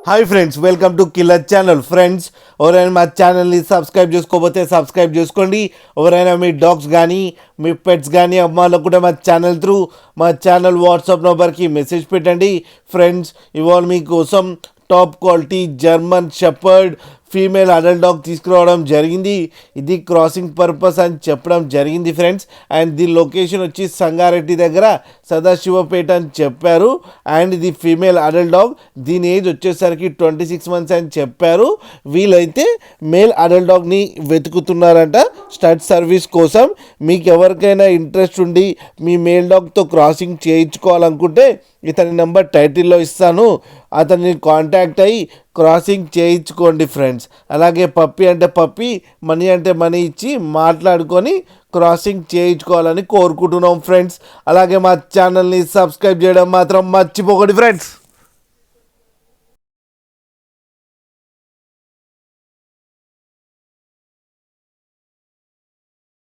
Hi friends, welcome to killer channel. Friends, ఎవరైనా మా ఛానల్ని సబ్స్క్రైబ్ చేసుకోకపోతే సబ్స్క్రైబ్ చేసుకోండి. ఎవరైనా మీ డాగ్స్ కానీ మీ పెట్స్ కానీ అమ్మాయిలకు కూడా మా ఛానల్ వాట్సాప్ నెంబర్కి మెసేజ్ పెట్టండి. ఫ్రెండ్స్, ఇవాళ మీకోసం top quality German shepherd female adult dog తీసుకురావడం జరిగింది. ఇది క్రాసింగ్ పర్పస్ అని చెప్పడం జరిగింది ఫ్రెండ్స్. అండ్ దీని లొకేషన్ వచ్చి సంగారెడ్డి దగ్గర సదాశివపేట అని చెప్పారు. అండ్ ఇది ఫీమేల్ అడల్ట్ డాగ్, దీని ఏజ్ వచ్చేసరికి 26 months అని చెప్పారు. వీళ్ళైతే మేల్ అడల్ట్ డాగ్ని వెతుకుతున్నారంట స్టడ్ సర్వీస్ కోసం. మీకు ఎవరికైనా ఇంట్రెస్ట్ ఉండి మీ మేల్ డాగ్తో క్రాసింగ్ చేయించుకోవాలనుకుంటే ఇతని నెంబర్ టైటిల్లో ఇస్తాను, అతన్ని కాంటాక్ట్ అయ్యి క్రాసింగ్ చేయించుకోండి ఫ్రెండ్స్. అలాగే పప్పీ అంటే పప్పీ, మనీ అంటే మనీ ఇచ్చి మాట్లాడుకొని క్రాసింగ్ చేయించుకోవాలని కోరుకుంటున్నాం ఫ్రెండ్స్. అలాగే మా ఛానల్ని సబ్స్క్రైబ్ చేయడం మాత్రం మర్చిపోకండి ఫ్రెండ్స్.